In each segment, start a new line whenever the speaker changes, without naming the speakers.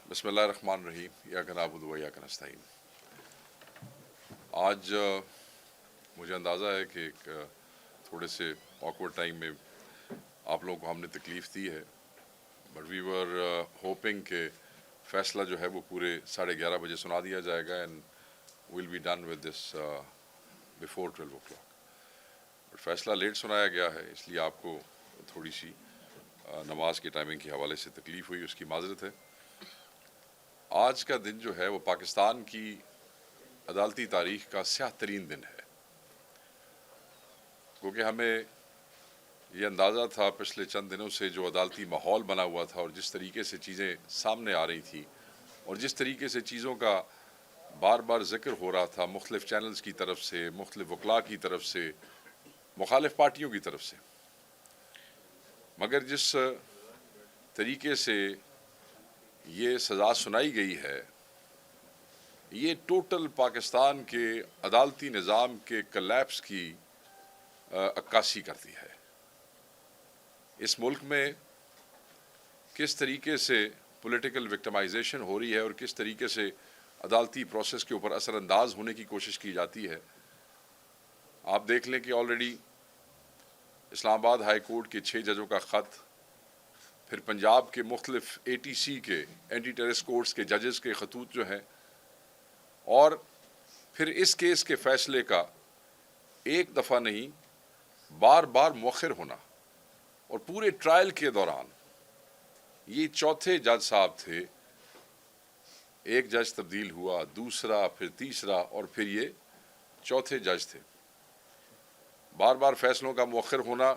بسم اللہ الرحمن الرحیم ایاک نعبد و ایاک نستعین۔ آج مجھے اندازہ ہے کہ ایک تھوڑے سے آکورڈ ٹائم میں آپ لوگوں کو ہم نے تکلیف دی ہے، بٹ وی ور ہوپنگ کہ فیصلہ جو ہے وہ پورے 11:30 بجے سنا دیا جائے گا and will be done with this before 12 o'clock۔ But فیصلہ لیٹ سنایا گیا ہے، اس لیے آپ کو تھوڑی سی نماز کے ٹائمنگ کے حوالے سے تکلیف ہوئی، اس کی معذرت ہے۔ آج کا دن جو ہے وہ پاکستان کی عدالتی تاریخ کا سیاہ ترین دن ہے، کیونکہ ہمیں یہ اندازہ تھا پچھلے چند دنوں سے جو عدالتی ماحول بنا ہوا تھا اور جس طریقے سے چیزیں سامنے آ رہی تھیں اور جس طریقے سے چیزوں کا بار بار ذکر ہو رہا تھا مختلف چینلز کی طرف سے، مختلف وکلاء کی طرف سے، مخالف پارٹیوں کی طرف سے، مگر جس طریقے سے یہ سزا سنائی گئی ہے یہ ٹوٹل پاکستان کے عدالتی نظام کے کلیپس کی عکاسی کرتی ہے۔ اس ملک میں کس طریقے سے پولیٹیکل وکٹمائزیشن ہو رہی ہے اور کس طریقے سے عدالتی پروسیس کے اوپر اثر انداز ہونے کی کوشش کی جاتی ہے۔ آپ دیکھ لیں کہ آلریڈی اسلام آباد ہائی کورٹ کے 6 ججوں کا خط، پھر پنجاب کے مختلف ATC کے اینٹی ٹیررسٹ کورٹس کے ججز کے خطوط جو ہیں، اور پھر اس کیس کے فیصلے کا ایک دفعہ نہیں بار بار مؤخر ہونا، اور پورے ٹرائل کے دوران یہ چوتھے جج صاحب تھے، ایک جج تبدیل ہوا، دوسرا، پھر تیسرا، اور پھر یہ چوتھے جج تھے۔ بار بار فیصلوں کا مؤخر ہونا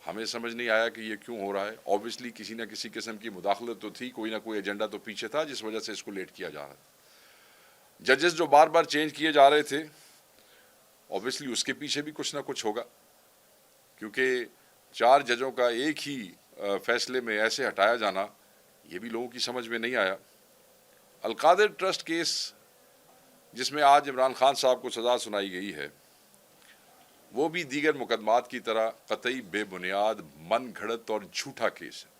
ہمیں سمجھ نہیں آیا کہ یہ کیوں ہو رہا ہے۔ اوبیسلی کسی نہ کسی قسم کی مداخلت تو تھی، کوئی نہ کوئی ایجنڈا تو پیچھے تھا جس وجہ سے اس کو لیٹ کیا جا رہا ہے۔ ججز جو بار بار چینج کیے جا رہے تھے، اوبیسلی اس کے پیچھے بھی کچھ نہ کچھ ہوگا، کیونکہ 4 ججوں کا ایک ہی فیصلے میں ایسے ہٹایا جانا یہ بھی لوگوں کی سمجھ میں نہیں آیا۔ القادر ٹرسٹ کیس جس میں آج عمران خان صاحب کو سزا سنائی گئی ہے، وہ بھی دیگر مقدمات کی طرح قطعی بے بنیاد، من گھڑت اور جھوٹا کیس ہے،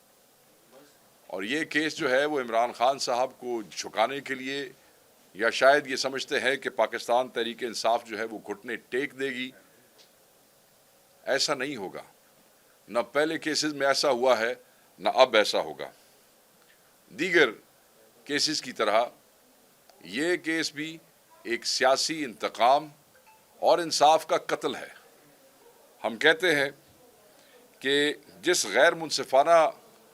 اور یہ کیس جو ہے وہ عمران خان صاحب کو جھکانے کے لیے، یا شاید یہ سمجھتے ہیں کہ پاکستان تحریک انصاف جو ہے وہ گھٹنے ٹیک دے گی۔ ایسا نہیں ہوگا، نہ پہلے کیسز میں ایسا ہوا ہے نہ اب ایسا ہوگا۔ دیگر کیسز کی طرح یہ کیس بھی ایک سیاسی انتقام اور انصاف کا قتل ہے۔ ہم کہتے ہیں کہ جس غیر منصفانہ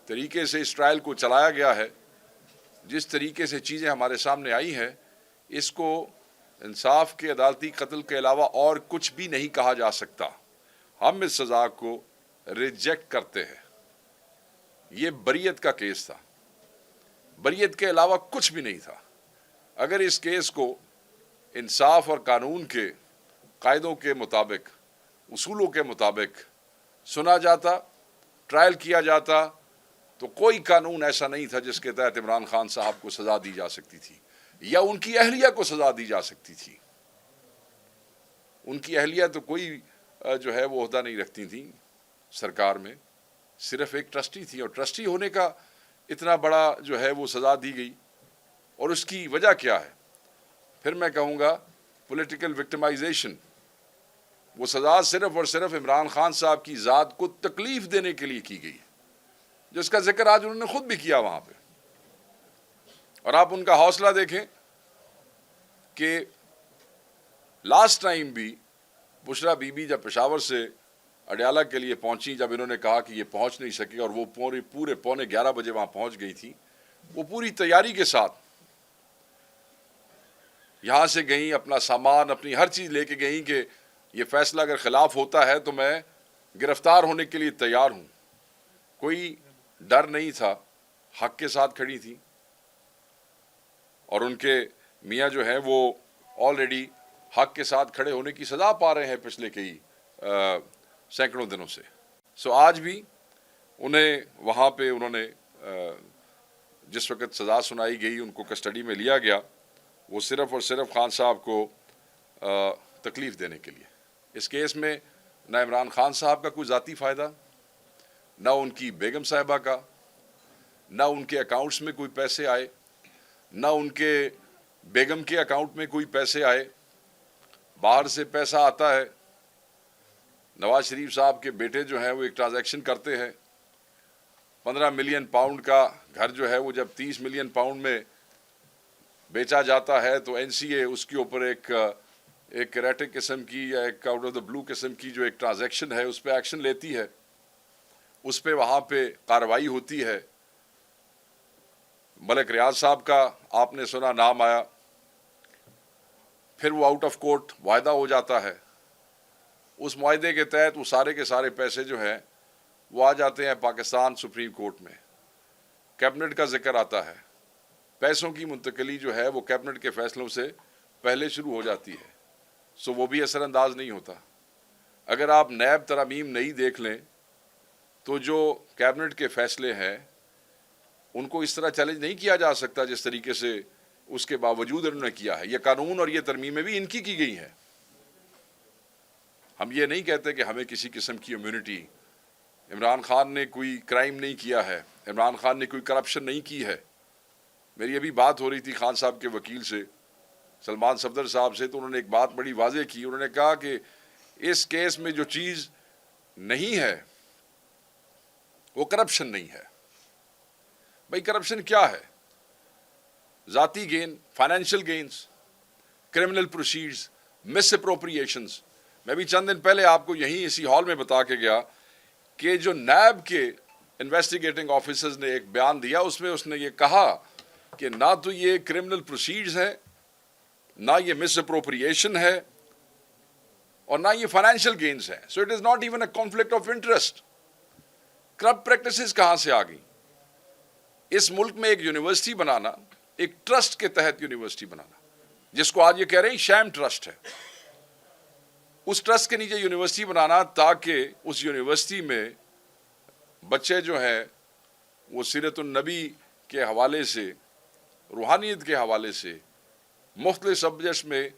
طریقے سے اس ٹرائل کو چلایا گیا ہے، جس طریقے سے چیزیں ہمارے سامنے آئی ہیں، اس کو انصاف کے عدالتی قتل کے علاوہ اور کچھ بھی نہیں کہا جا سکتا۔ ہم اس سزا کو ریجیکٹ کرتے ہیں۔ یہ بریت کا کیس تھا، بریت کے علاوہ کچھ بھی نہیں تھا۔ اگر اس کیس کو انصاف اور قانون کے قاعدوں کے مطابق، اصولوں کے مطابق سنا جاتا، ٹرائل کیا جاتا، تو کوئی قانون ایسا نہیں تھا جس کے تحت عمران خان صاحب کو سزا دی جا سکتی تھی یا ان کی اہلیہ کو سزا دی جا سکتی تھی۔ ان کی اہلیہ تو کوئی جو ہے وہ عہدہ نہیں رکھتی تھیں سرکار میں، صرف ایک ٹرسٹی تھی، اور ٹرسٹی ہونے کا اتنا بڑا جو ہے وہ سزا دی گئی، اور اس کی وجہ کیا ہے؟ پھر میں کہوں گا پولیٹیکل وکٹمائزیشن۔ وہ سزا صرف اور صرف عمران خان صاحب کی ذات کو تکلیف دینے کے لیے کی گئی ہے، جس کا ذکر آج انہوں نے خود بھی کیا وہاں پہ۔ اور آپ ان کا حوصلہ دیکھیں کہ لاسٹ ٹائم بھی بشرا بی بی جب پشاور سے اڈیالہ کے لیے پہنچی، جب انہوں نے کہا کہ یہ پہنچ نہیں سکے اور وہ پورے 11:45 بجے وہاں پہنچ گئی تھی، وہ پوری تیاری کے ساتھ یہاں سے گئیں، اپنا سامان، اپنی ہر چیز لے کے گئیں کہ یہ فیصلہ اگر خلاف ہوتا ہے تو میں گرفتار ہونے کے لیے تیار ہوں۔ کوئی ڈر نہیں تھا، حق کے ساتھ کھڑی تھی، اور ان کے میاں جو ہیں وہ آلریڈی حق کے ساتھ کھڑے ہونے کی سزا پا رہے ہیں پچھلے کئی سینکڑوں دنوں سے۔ سو آج بھی انہیں وہاں پہ انہوں نے جس وقت سزا سنائی گئی، ان کو کسٹڈی میں لیا گیا، وہ صرف اور صرف خان صاحب کو تکلیف دینے کے لیے۔ اس کیس میں نہ عمران خان صاحب کا کوئی ذاتی فائدہ، نہ ان کی بیگم صاحبہ کا، نہ ان کے اکاؤنٹس میں کوئی پیسے آئے، نہ ان کے بیگم کے اکاؤنٹ میں کوئی پیسے آئے، باہر سے پیسہ آتا ہے۔ نواز شریف صاحب کے بیٹے جو ہیں وہ ایک ٹرانزیکشن کرتے ہیں، 15 ملین پاؤنڈ کا گھر جو ہے وہ جب 30 ملین پاؤنڈ میں بیچا جاتا ہے تو این سی اے اس کے اوپر ایک کریٹک قسم کی یا ایک آؤٹ آف دا بلو قسم کی جو ایک ٹرانزیکشن ہے اس پہ ایکشن لیتی ہے، اس پہ وہاں پہ کارروائی ہوتی ہے۔ ملک ریاض صاحب کا آپ نے سنا نام آیا، پھر وہ آؤٹ آف کورٹ معاہدہ ہو جاتا ہے، اس معاہدے کے تحت وہ سارے کے سارے پیسے جو ہیں وہ آ جاتے ہیں پاکستان سپریم کورٹ میں، کیبنٹ کا ذکر آتا ہے، پیسوں کی منتقلی جو ہے وہ کیبنٹ کے فیصلوں سے پہلے شروع ہو جاتی ہے، سو وہ بھی اثر انداز نہیں ہوتا۔ اگر آپ نیب ترامیم نہیں دیکھ لیں تو جو کیبنٹ کے فیصلے ہیں ان کو اس طرح چیلنج نہیں کیا جا سکتا جس طریقے سے اس کے باوجود انہوں نے کیا ہے۔ یہ قانون اور یہ ترمیمیں بھی ان کی گئی ہیں۔ ہم یہ نہیں کہتے کہ ہمیں کسی قسم کی امیونٹی، عمران خان نے کوئی کرائم نہیں کیا ہے، عمران خان نے کوئی کرپشن نہیں کی ہے۔ میری ابھی بات ہو رہی تھی خان صاحب کے وکیل سے، سلمان صفدر صاحب سے، تو انہوں نے ایک بات بڑی واضح کی، انہوں نے کہا کہ اس کیس میں جو چیز نہیں ہے وہ کرپشن نہیں ہے۔ بھائی کرپشن کیا ہے؟ ذاتی gain, financial gains, criminal proceeds, misappropriations. میں بھی چند دن پہلے آپ کو یہیں اسی ہال میں بتا کے گیا کہ جو نیب کے انویسٹیگیٹنگ آفیسرز نے ایک بیان دیا، اس میں اس نے یہ کہا کہ نہ تو یہ کرمنل پروسیڈز ہیں، نہ یہ مس اپروپریشن ہے، اور نہ یہ فائنینشیل گینز ہیں۔ So it is not even a conflict of interest. Corrupt practices کہاں سے آ گئی؟ اس ملک میں ایک یونیورسٹی بنانا، ایک ٹرسٹ کے تحت یونیورسٹی بنانا، جس کو آج یہ کہہ رہے ہیں شیم ٹرسٹ ہے، اس ٹرسٹ کے نیچے یونیورسٹی بنانا تاکہ اس یونیورسٹی میں بچے جو ہیں وہ سیرت النبی کے حوالے سے، روحانیت کے حوالے سے مختلف سبجیکٹس میں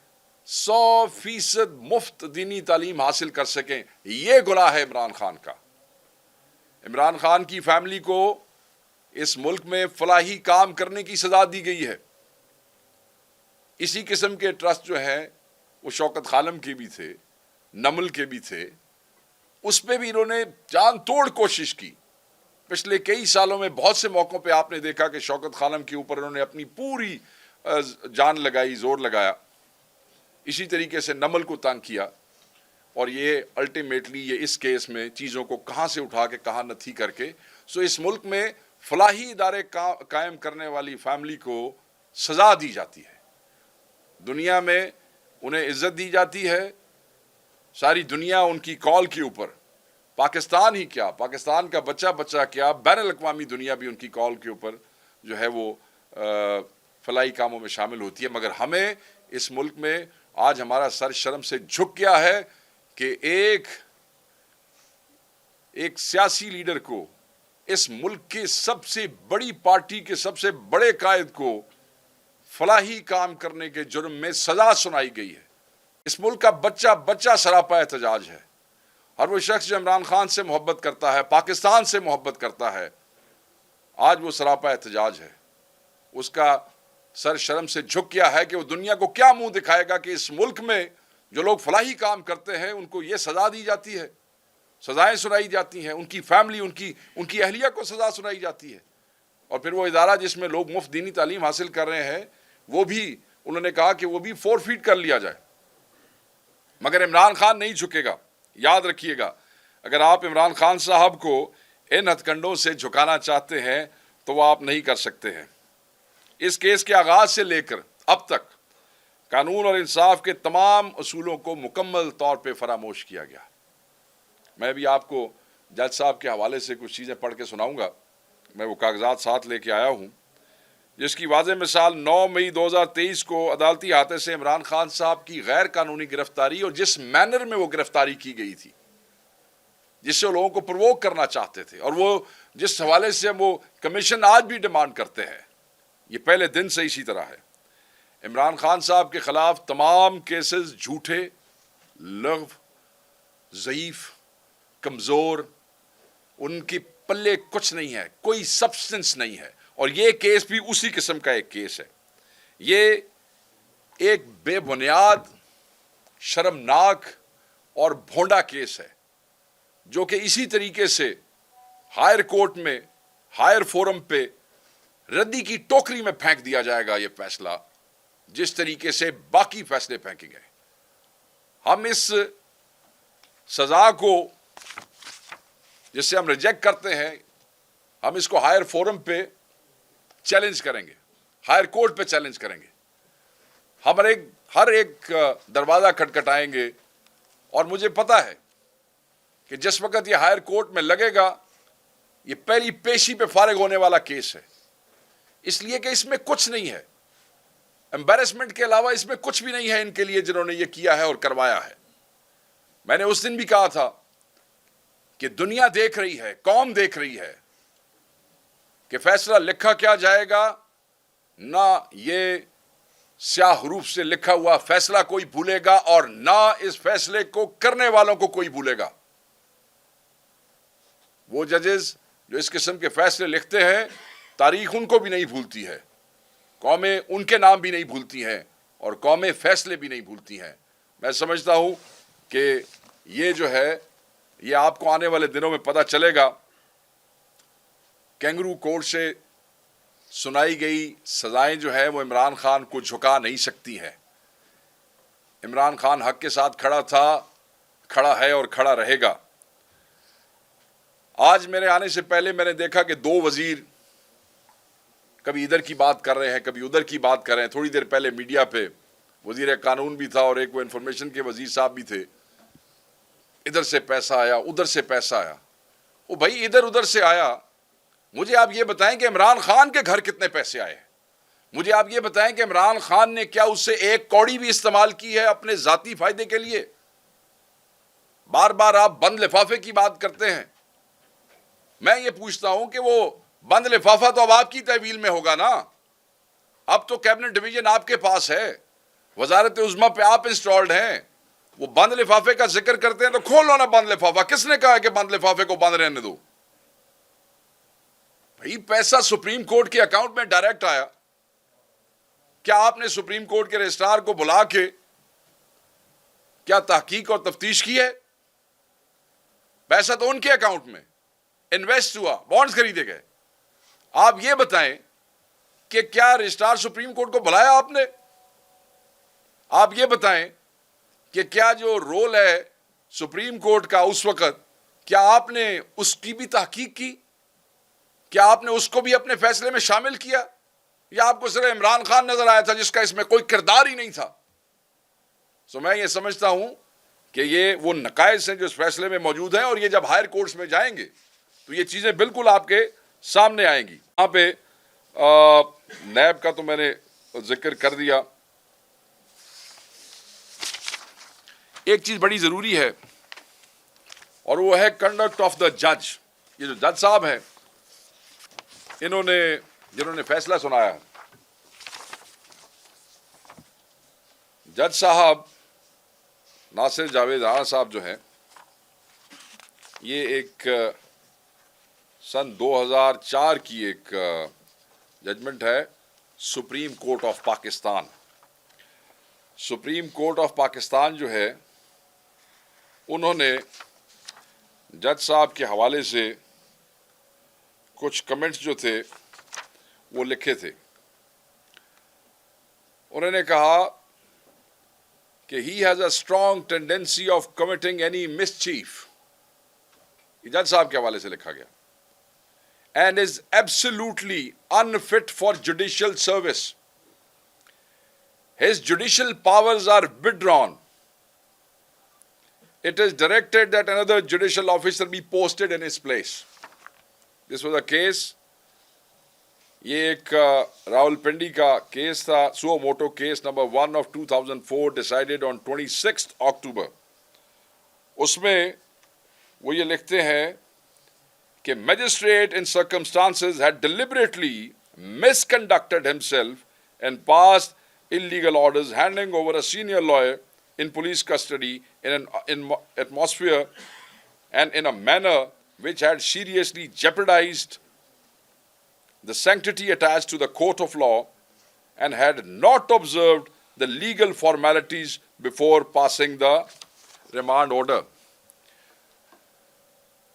100% مفت دینی تعلیم حاصل کر سکیں۔ یہ گناہ ہے عمران خان کا۔ عمران خان کی فیملی کو اس ملک میں فلاحی کام کرنے کی سزا دی گئی ہے۔ اسی قسم کے ٹرسٹ جو ہیں وہ شوکت خانم کے بھی تھے، نمل کے بھی تھے، اس پہ بھی انہوں نے جان توڑ کوشش کی۔ پچھلے کئی سالوں میں بہت سے موقعوں پہ آپ نے دیکھا کہ شوکت خانم کے اوپر انہوں نے اپنی پوری جان لگائی، زور لگایا، اسی طریقے سے نمل کو تنگ کیا، اور یہ الٹیمیٹلی یہ اس کیس میں چیزوں کو کہاں سے اٹھا کے کہاں نتھی کر کے اس ملک میں فلاحی ادارے قائم کرنے والی فیملی کو سزا دی جاتی ہے، دنیا میں انہیں عزت دی جاتی ہے، ساری دنیا ان کی کال کے اوپر، پاکستان ہی کیا، پاکستان کا بچہ کیا، بین الاقوامی دنیا بھی ان کی کال کے اوپر جو ہے وہ فلاحی کاموں میں شامل ہوتی ہے۔ مگر ہمیں اس ملک میں آج ہمارا سر شرم سے جھک گیا ہے کہ ایک سیاسی لیڈر کو، اس ملک کے سب سے بڑی پارٹی کے سب سے بڑے قائد کو فلاحی کام کرنے کے جرم میں سزا سنائی گئی ہے۔ اس ملک کا بچہ سراپا احتجاج ہے۔ ہر وہ شخص جو عمران خان سے محبت کرتا ہے، پاکستان سے محبت کرتا ہے، آج وہ سراپا احتجاج ہے۔ اس کا سر شرم سے جھک گیا ہے کہ وہ دنیا کو کیا منہ دکھائے گا کہ اس ملک میں جو لوگ فلاحی کام کرتے ہیں ان کو یہ سزا دی جاتی ہے، سزائیں سنائی جاتی ہیں، ان کی فیملی، ان کی اہلیہ کو سزا سنائی جاتی ہے، اور پھر وہ ادارہ جس میں لوگ مفت دینی تعلیم حاصل کر رہے ہیں وہ بھی انہوں نے کہا کہ وہ بھی فورفیٹ کر لیا جائے۔ مگر عمران خان نہیں جھکے گا۔ یاد رکھیے گا، اگر آپ عمران خان صاحب کو ان ہتھ کنڈوں سے جھکانا چاہتے ہیں تو وہ آپ نہیں کر سکتے ہیں۔ اس کیس کے آغاز سے لے کر اب تک قانون اور انصاف کے تمام اصولوں کو مکمل طور پہ فراموش کیا گیا۔ میں بھی آپ کو جج صاحب کے حوالے سے کچھ چیزیں پڑھ کے سناؤں گا، میں وہ کاغذات ساتھ لے کے آیا ہوں، جس کی واضح مثال 9 مئی 2023 کو عدالتی احاطے سے عمران خان صاحب کی غیر قانونی گرفتاری اور جس مینر میں وہ گرفتاری کی گئی تھی، جس سے وہ لوگوں کو پرووک کرنا چاہتے تھے، اور وہ جس حوالے سے وہ کمیشن آج بھی ڈیمانڈ کرتے ہیں، یہ پہلے دن سے اسی طرح ہے۔ عمران خان صاحب کے خلاف تمام کیسز جھوٹے، لغو، ضعیف، کمزور، ان کی پلے کچھ نہیں ہے, کوئی سبسٹنس نہیں ہے. اور یہ کیس بھی اسی قسم کا ایک کیس ہے. یہ ایک بے بنیاد, شرمناک اور بھونڈا کیس ہے جو کہ اسی طریقے سے ہائر کورٹ میں, ہائر فورم پہ ردی کی ٹوکری میں پھینک دیا جائے گا یہ فیصلہ, جس طریقے سے باقی فیصلے پھینکے گئے. ہم اس سزا کو جس سے ہم ریجیکٹ کرتے ہیں, ہم اس کو ہائر فورم پہ چیلنج کریں گے, ہائر کورٹ پہ چیلنج کریں گے. ہم ہر ایک دروازہ کھٹکھٹائیں گے. اور مجھے پتا ہے کہ جس وقت یہ ہائر کورٹ میں لگے گا, یہ پہلی پیشی پہ فارغ ہونے والا کیس ہے, اس لیے کہ اس میں کچھ نہیں ہے. امبیرسمنٹ کے علاوہ اس میں کچھ بھی نہیں ہے ان کے لیے جنہوں نے یہ کیا ہے اور کروایا ہے. میں نے اس دن بھی کہا تھا کہ دنیا دیکھ رہی ہے, قوم دیکھ رہی ہے کہ فیصلہ لکھا کیا جائے گا. نہ یہ سیاہ حروف سے لکھا ہوا فیصلہ کوئی بھولے گا, اور نہ اس فیصلے کو کرنے والوں کو کوئی بھولے گا. وہ ججز جو اس قسم کے فیصلے لکھتے ہیں, تاریخ ان کو بھی نہیں بھولتی ہے, قومیں ان کے نام بھی نہیں بھولتی ہیں, اور قومیں فیصلے بھی نہیں بھولتی ہیں. میں سمجھتا ہوں کہ یہ جو ہے, یہ آپ کو آنے والے دنوں میں پتہ چلے گا. کینگرو کورٹ سے سنائی گئی سزائیں جو ہے وہ عمران خان کو جھکا نہیں سکتی ہیں. عمران خان حق کے ساتھ کھڑا تھا, کھڑا ہے اور کھڑا رہے گا. آج میرے آنے سے پہلے میں نے دیکھا کہ 2 وزیر کبھی ادھر کی بات کر رہے ہیں, کبھی ادھر کی بات کر رہے ہیں. تھوڑی دیر پہلے میڈیا پہ وزیر قانون بھی تھا اور ایک وہ انفارمیشن کے وزیر صاحب بھی تھے. ادھر سے پیسہ آیا, ادھر سے پیسہ آیا. وہ بھائی ادھر ادھر سے آیا, مجھے آپ یہ بتائیں کہ عمران خان کے گھر کتنے پیسے آئے ہیں. مجھے آپ یہ بتائیں کہ عمران خان نے کیا اس سے ایک کوڑی بھی استعمال کی ہے اپنے ذاتی فائدے کے لیے. بار بار آپ بند لفافے کی بات کرتے ہیں. میں یہ پوچھتا ہوں کہ وہ بند لفافہ تو اب آپ کی تحویل میں ہوگا نا. اب تو کیبنٹ ڈویژن آپ کے پاس ہے, وزارت عظمیٰ پہ آپ انسٹالڈ ہیں. وہ بند لفافے کا ذکر کرتے ہیں تو کھول لو نا بند لفافہ. کس نے کہا کہ بند لفافے کو بند رہنے دو؟ بھائی پیسہ سپریم کورٹ کے اکاؤنٹ میں ڈائریکٹ آیا. کیا آپ نے سپریم کورٹ کے رجسٹرار کو بلا کے کیا تحقیق اور تفتیش کی ہے؟ پیسہ تو ان کے اکاؤنٹ میں انویسٹ ہوا, بانڈز خریدے گئے. آپ یہ بتائیں کہ کیا رجسٹرار سپریم کورٹ کو بلایا آپ نے؟ آپ یہ بتائیں کہ کیا جو رول ہے سپریم کورٹ کا اس وقت, کیا آپ نے اس کی بھی تحقیق کی؟ کیا آپ نے اس کو بھی اپنے فیصلے میں شامل کیا, یا آپ کو صرف عمران خان نظر آیا تھا جس کا اس میں کوئی کردار ہی نہیں تھا؟ میں یہ سمجھتا ہوں کہ یہ وہ نقائص ہیں جو اس فیصلے میں موجود ہیں, اور یہ جب ہائر کورٹس میں جائیں گے تو یہ چیزیں بالکل آپ کے سامنے آئیں گی. یہاں پہ نیب کا تو میں نے ذکر کر دیا. ایک چیز بڑی ضروری ہے اور وہ ہے کنڈکٹ آف دا جج. یہ جو جج صاحب ہیں, جنہوں نے فیصلہ سنایا, جج صاحب ناصر جاوید رانا صاحب جو ہیں, یہ ایک سن 2004 کی ایک ججمنٹ ہے supreme court of Pakistan. Supreme court of Pakistan جو ہے, انہوں نے جج صاحب کے حوالے سے کچھ کمنٹس جو تھے وہ لکھے تھے. انہوں نے کہا کہ he has a strong tendency of committing any mischief. یہ جج صاحب کے حوالے سے لکھا گیا. And is absolutely unfit for judicial service. His judicial powers are withdrawn. It is directed that another judicial officer be posted in his place. This was a case. یہ ایک راول پنڈی کا کیس تھا, سو motto case number 1 of 2004 decided on 26th October. اس میں وہ یہ لکھتے ہیں کہ magistrate in circumstances had deliberately misconducted himself and passed illegal orders handing over a senior lawyer in police custody in an atmosphere and in a manner which had seriously jeopardized the sanctity attached to the court of law and had not observed the legal formalities before passing the remand order.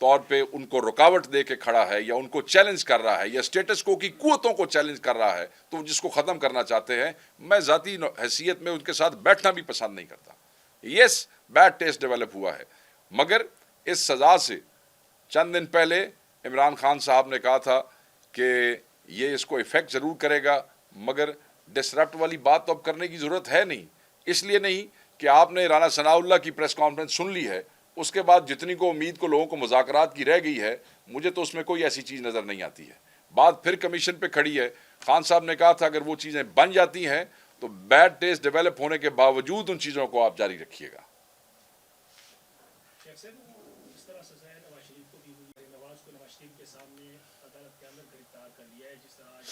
طور پہ ان کو رکاوٹ دے کے کھڑا ہے یا ان کو challenge کر رہا ہے یا اسٹیٹس کو کی قوتوں کو چیلنج کر رہا ہے تو جس کو ختم کرنا چاہتے ہیں، میں ذاتی حیثیت میں ان کے ساتھ بیٹھنا بھی پسند نہیں کرتا. یس، بیڈ ٹیسٹ ڈیولپ ہوا ہے، مگر اس سزا سے چند دن پہلے عمران خان صاحب نے کہا تھا کہ یہ اس کو افیکٹ ضرور کرے گا، مگر ڈسرپٹ والی بات تو اب کرنے کی ضرورت ہے نہیں. اس لیے نہیں کہ آپ نے رانا ثناء اللہ کی پریس کانفرنس سن لی ہے، اس کے بعد جتنی کو امید کو لوگوں کو مذاکرات کی رہ گئی ہے، مجھے تو اس میں کوئی ایسی چیز نظر نہیں آتی ہے. بات پھر کمیشن پہ کھڑی ہے. خان صاحب نے کہا تھا اگر وہ چیزیں بن جاتی ہیں تو بیڈ ٹیسٹ ڈیولپ ہونے کے باوجود ان چیزوں کو آپ جاری رکھیے گا.
اس طرح سزائے نواز شریف کو دی ہوئی ہے، نواز کو نواز شریف کے سامنے عدالت کے اندر گرفتار کر لیا ہے، جس طرح آج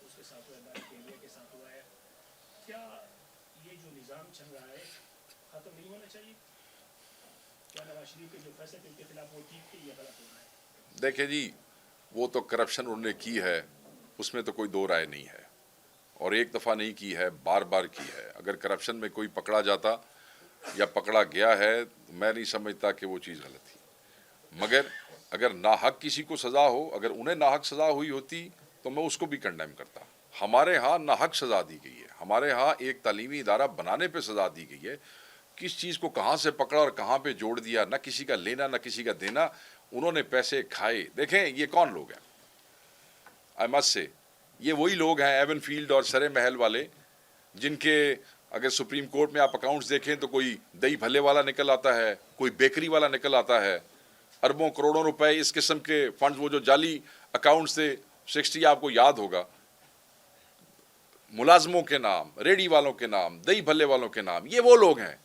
اس کے ساتھ ہوا ہے، عدالت انڈیا کے ساتھ ہوا ہے. کیا یہ جو نظام چل رہا ہے ختم نہیں ہونا چاہیے؟ کیا نواز شریف کے جو فیصلے تھے ان کے خلاف وہ ٹھیک تھے یا غلط ہو رہا ہے؟
دیکھیں جی، وہ تو کرپشن انہوں نے کی ہے، اس میں تو کوئی دو رائے نہیں ہے، اور ایک دفعہ نہیں کی ہے، بار بار کی ہے. اگر کرپشن میں کوئی پکڑا جاتا یا پکڑا گیا ہے، میں نہیں سمجھتا کہ وہ چیز غلط تھی. مگر اگر ناحق کسی کو سزا ہو، اگر انہیں ناحق سزا ہوئی ہوتی تو میں اس کو بھی کنڈیم کرتا. ہمارے ہاں ناحق سزا دی گئی ہے، ہمارے ہاں ایک تعلیمی ادارہ بنانے پہ سزا دی گئی ہے. کس چیز کو کہاں سے پکڑا اور کہاں پہ جوڑ دیا، نہ کسی کا لینا نہ کسی کا دینا. انہوں نے پیسے کھائے. دیکھیں یہ کون لوگ ہیں، آئی مسٹ سے یہ وہی لوگ ہیں ایون فیلڈ اور سرے محل والے، جن کے اگر سپریم کورٹ میں آپ اکاؤنٹس دیکھیں تو کوئی دہی بھلے والا نکل آتا ہے، کوئی بیکری والا نکل آتا ہے. اربوں کروڑوں روپے اس قسم کے فنڈز، وہ جو جعلی اکاؤنٹس تھے 60 آپ کو یاد ہوگا، ملازموں کے نام، ریڈی والوں کے نام، دہی بھلے والوں کے نام، یہ وہ لوگ ہیں.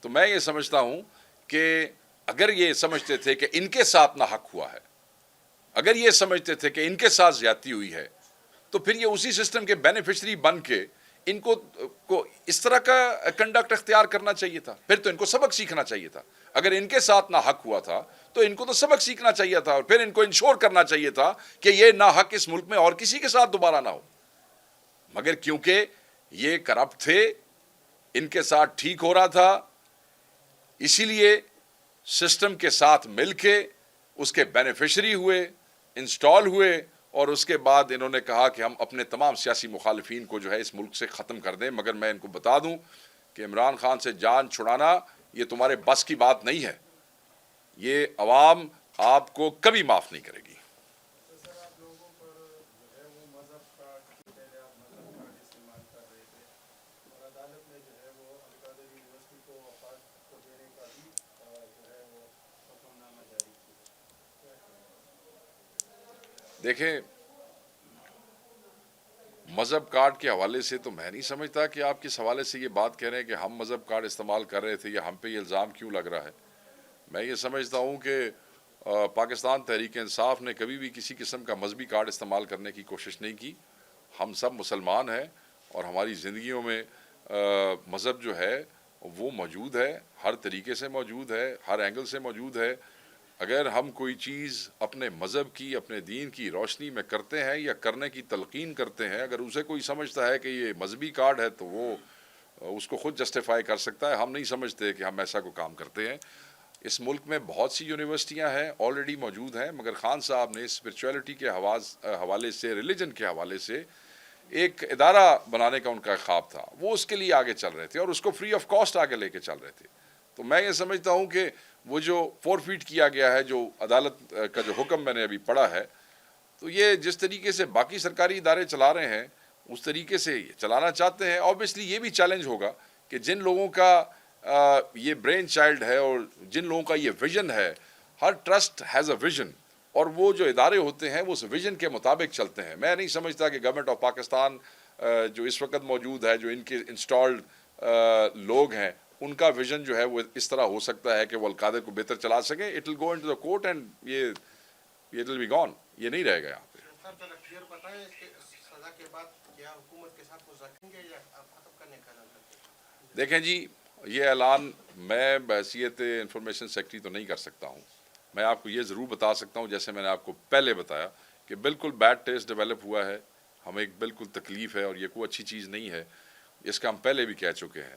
تو میں یہ سمجھتا ہوں کہ اگر یہ سمجھتے تھے کہ ان کے ساتھ ناحق ہوا ہے، اگر یہ سمجھتے تھے کہ ان کے ساتھ زیادتی ہوئی ہے، تو پھر یہ اسی سسٹم کے بینیفیشری بن کے ان کو اس طرح کا کنڈکٹ اختیار کرنا چاہیے تھا. پھر تو ان کو سبق سیکھنا چاہیے تھا. اگر ان کے ساتھ ناحق ہوا تھا تو ان کو تو سبق سیکھنا چاہیے تھا، اور پھر ان کو انشور کرنا چاہیے تھا کہ یہ ناحق اس ملک میں اور کسی کے ساتھ دوبارہ نہ ہو. مگر کیونکہ یہ کرپٹ تھے، ان کے ساتھ ٹھیک ہو رہا تھا، اسی لیے سسٹم کے ساتھ مل کے اس کے بینیفیشری ہوئے، انسٹال ہوئے، اور اس کے بعد انہوں نے کہا کہ ہم اپنے تمام سیاسی مخالفین کو جو ہے اس ملک سے ختم کر دیں. مگر میں ان کو بتا دوں کہ عمران خان سے جان چھڑانا یہ تمہارے بس کی بات نہیں ہے. یہ عوام آپ کو کبھی معاف نہیں کرے گی.
سر آپ لوگوں پر جو ہے وہ مذہب کارڈ، پہلے آپ مذہب کارڈ استعمال کر رہے تھے، اور عدالت نے جو ہے وہ القادری یونیورسٹی کو وفاق کو دینے کا بھی جو ہے وہ حکم نامہ جاری کیا.
دیکھیں، مذہب کارڈ کے حوالے سے تو میں نہیں سمجھتا کہ آپ کس حوالے سے یہ بات کہہ رہے ہیں کہ ہم مذہب کارڈ استعمال کر رہے تھے یا ہم پہ یہ الزام کیوں لگ رہا ہے. میں یہ سمجھتا ہوں کہ پاکستان تحریک انصاف نے کبھی بھی کسی قسم کا مذہبی کارڈ استعمال کرنے کی کوشش نہیں کی. ہم سب مسلمان ہیں اور ہماری زندگیوں میں مذہب جو ہے وہ موجود ہے، ہر طریقے سے موجود ہے، ہر اینگل سے موجود ہے. اگر ہم کوئی چیز اپنے مذہب کی، اپنے دین کی روشنی میں کرتے ہیں یا کرنے کی تلقین کرتے ہیں، اگر اسے کوئی سمجھتا ہے کہ یہ مذہبی کارڈ ہے تو وہ اس کو خود جسٹیفائی کر سکتا ہے. ہم نہیں سمجھتے کہ ہم ایسا کوئی کام کرتے ہیں. اس ملک میں بہت سی یونیورسٹیاں ہیں، آلریڈی موجود ہیں، مگر خان صاحب نے اسپرچویلٹی کے حوالے سے، ریلیجن کے حوالے سے ایک ادارہ بنانے کا ان کا خواب تھا. وہ اس کے لیے آگے چل رہے تھے اور اس کو فری آف کاسٹ آگے لے کے چل رہے تھے. تو میں یہ سمجھتا ہوں کہ وہ جو فورفیٹ کیا گیا ہے، جو عدالت کا جو حکم میں نے ابھی پڑھا ہے، تو یہ جس طریقے سے باقی سرکاری ادارے چلا رہے ہیں اس طریقے سے یہ چلانا چاہتے ہیں. آبویسلی یہ بھی چیلنج ہوگا کہ جن لوگوں کا یہ برین چائلڈ ہے اور جن لوگوں کا یہ ویژن ہے، ہر ٹرسٹ ہیز اے ویژن، اور وہ جو ادارے ہوتے ہیں وہ اس ویژن کے مطابق چلتے ہیں. میں نہیں سمجھتا کہ گورنمنٹ آف پاکستان جو اس وقت موجود ہے، جو ان کے انسٹالڈ لوگ ہیں، ان کا ویژن جو ہے وہ اس طرح ہو سکتا ہے کہ وہ القادر کو بہتر چلا سکیں. It will go into the court and یہ اٹ ول بی گون. یہ نہیں رہے گا یہاں پہ.
سر ذرا کلیئر بتائیں کہ سزا کے بعد کیا حکومت کے ساتھ وہ رکھیں گے یا ختم کرنے کا اعلان کریں گے؟
دیکھیں جی، یہ اعلان میں بحیثیت انفارمیشن سیکرٹری تو نہیں کر سکتا ہوں. میں آپ کو یہ ضرور بتا سکتا ہوں، جیسے میں نے آپ کو پہلے بتایا، کہ بالکل بیڈ ٹیسٹ ڈیولپ ہوا ہے. ہمیں ایک بالکل تکلیف ہے اور یہ کوئی اچھی چیز نہیں ہے. اس کا ہم پہلے بھی کہہ چکے ہیں.